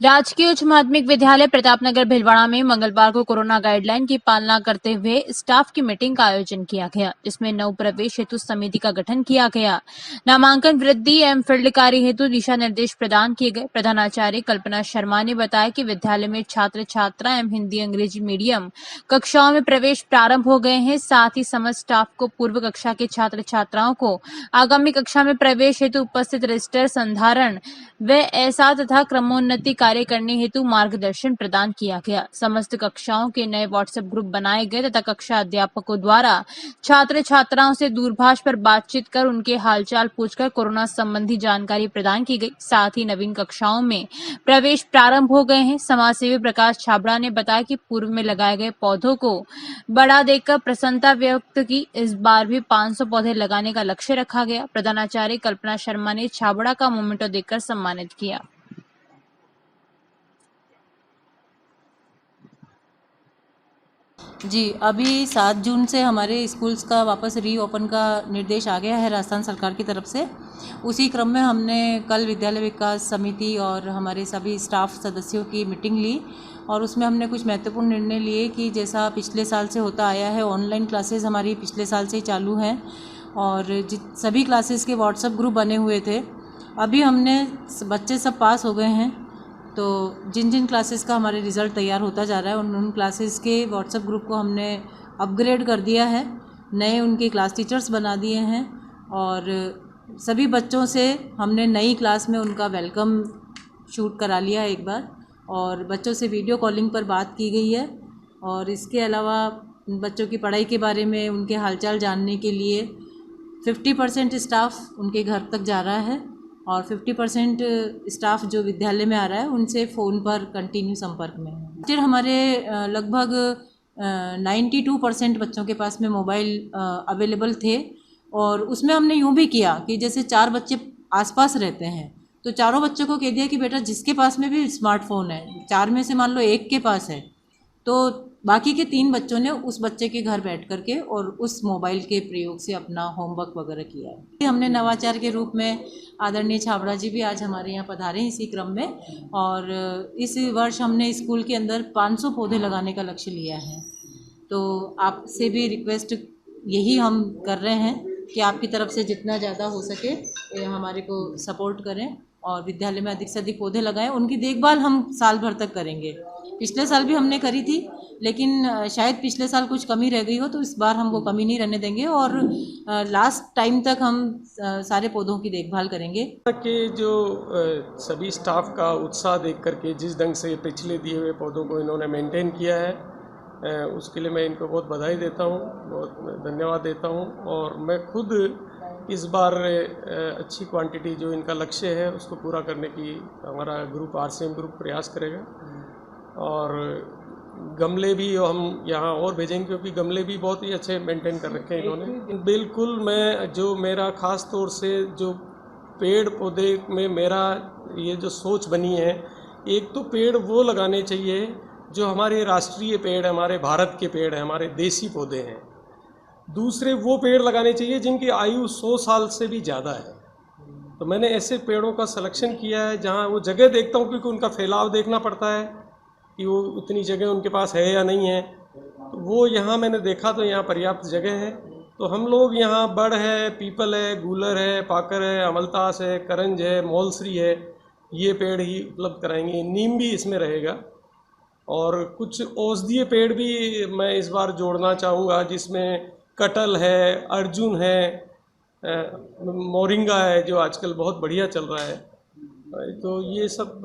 राजकीय उच्च माध्यमिक विद्यालय प्रतापनगर भिलवाड़ा में मंगलवार को कोरोना गाइडलाइन की पालना करते हुए स्टाफ की मीटिंग का आयोजन किया गया, जिसमें नव प्रवेश हेतु समिति का गठन किया गया। नामांकन वृद्धि एवं फील्ड कार्य हेतु दिशा निर्देश प्रदान किए गए। प्रधानाचार्य कल्पना शर्मा ने बताया कि विद्यालय में छात्र छात्रा एवं हिंदी अंग्रेजी मीडियम कक्षाओं में प्रवेश प्रारंभ हो गए हैं। साथ ही समस्त स्टाफ को पूर्व कक्षा के छात्र छात्राओं को आगामी कक्षा में प्रवेश हेतु उपस्थित रजिस्टर संधारण व ऐसा तथा क्रमोन्नति कार्य करने हेतु मार्गदर्शन प्रदान किया गया। समस्त कक्षाओं के नए व्हाट्सएप ग्रुप बनाए गए तथा कक्षा अध्यापकों द्वारा छात्र छात्राओं से दूरभाष पर बातचीत कर उनके हालचाल पूछकर कोरोना संबंधी जानकारी प्रदान की गई। साथ ही नवीन कक्षाओं में प्रवेश प्रारंभ हो गए हैं। समाजसेवी प्रकाश छाबड़ा ने बताया कि पूर्व में लगाए गए पौधों को बढ़ा देकर प्रसन्नता व्यक्त की। इस बार भी 500 पौधे लगाने का लक्ष्य रखा गया। प्रधानाचार्य कल्पना शर्मा ने छाबड़ा का मोमेंटो देकर सम्मानित किया। जी, अभी 7 जून से हमारे स्कूल्स का वापस रीओपन का निर्देश आ गया है राजस्थान सरकार की तरफ से। उसी क्रम में हमने कल विद्यालय विकास समिति और हमारे सभी स्टाफ सदस्यों की मीटिंग ली और उसमें हमने कुछ महत्वपूर्ण निर्णय लिए कि जैसा पिछले साल से होता आया है, ऑनलाइन क्लासेस हमारी पिछले साल से ही चालू हैं और सभी क्लासेस के व्हाट्सएप ग्रुप बने हुए थे। अभी हमने बच्चे सब पास हो गए हैं, तो जिन जिन क्लासेस का हमारे रिज़ल्ट तैयार होता जा रहा है उन क्लासेस के व्हाट्सएप ग्रुप को हमने अपग्रेड कर दिया है, नए उनके क्लास टीचर्स बना दिए हैं और सभी बच्चों से हमने नई क्लास में उनका वेलकम शूट करा लिया एक बार और बच्चों से वीडियो कॉलिंग पर बात की गई है। और इसके अलावा बच्चों की पढ़ाई के बारे में उनके हालचाल जानने के लिए 50% स्टाफ उनके घर तक जा रहा है और 50% स्टाफ जो विद्यालय में आ रहा है उनसे फ़ोन पर कंटिन्यू संपर्क में है। फिर हमारे लगभग 92% बच्चों के पास में मोबाइल अवेलेबल थे और उसमें हमने यूँ भी किया कि जैसे 4 बच्चे आसपास रहते हैं तो चारों बच्चों को कह दिया कि बेटा जिसके पास में भी स्मार्टफोन है, 4 में से मान लो एक के पास है, तो बाकी के 3 बच्चों ने उस बच्चे के घर बैठ कर के और उस मोबाइल के प्रयोग से अपना होमवर्क वगैरह किया है। हमने नवाचार के रूप में आदरणीय छाबड़ा जी भी आज हमारे यहाँ पधारे हैं इसी क्रम में और इस वर्ष हमने स्कूल के अंदर 500 पौधे लगाने का लक्ष्य लिया है। तो आपसे भी रिक्वेस्ट यही हम कर रहे हैं कि आपकी तरफ से जितना ज़्यादा हो सके हमारे को सपोर्ट करें और विद्यालय में अधिक से अधिक पौधे लगाएं। उनकी देखभाल हम साल भर तक करेंगे। पिछले साल भी हमने करी थी, लेकिन शायद पिछले साल कुछ कमी रह गई हो, तो इस बार हम वो कमी नहीं रहने देंगे और लास्ट टाइम तक हम सारे पौधों की देखभाल करेंगे। कि जो सभी स्टाफ का उत्साह देख करके जिस ढंग से पिछले दिए हुए पौधों को इन्होंने मेंटेन किया है, उसके लिए मैं इनको बहुत बधाई देता हूँ, बहुत धन्यवाद देता हूँ। और मैं खुद इस बार अच्छी क्वांटिटी जो इनका लक्ष्य है उसको पूरा करने की हमारा ग्रुप RCM ग्रुप प्रयास करेगा। और गमले भी हम यहाँ और भेजेंगे क्योंकि गमले भी बहुत ही अच्छे मेंटेन कर रखे हैं इन्होंने। बिल्कुल, मैं जो मेरा ख़ास तौर से जो पेड़ पौधे में मेरा ये जो सोच बनी है, एक तो पेड़ वो लगाने चाहिए जो हमारे राष्ट्रीय पेड़, हमारे भारत के पेड़ हैं, हमारे देसी पौधे हैं। दूसरे वो पेड़ लगाने चाहिए जिनकी आयु 100 साल से भी ज़्यादा है। तो मैंने ऐसे पेड़ों का सिलेक्शन किया है जहाँ वो जगह देखता हूँ, क्योंकि उनका फैलाव देखना पड़ता है कि वो उतनी जगह उनके पास है या नहीं है। तो वो यहाँ मैंने देखा तो यहाँ पर्याप्त जगह है। तो हम लोग यहाँ बड़ है, पीपल है, गूलर है, पाकर है, अमलतास है, करंज है, मौलसरी है, ये पेड़ ही उपलब्ध कराएंगे। नीम भी इसमें रहेगा और कुछ औषधीय पेड़ भी मैं इस बार जोड़ना चाहूँगा, जिसमें कटहल है, अर्जुन है, मोरिंगा है जो आजकल बहुत बढ़िया चल रहा है। तो ये सब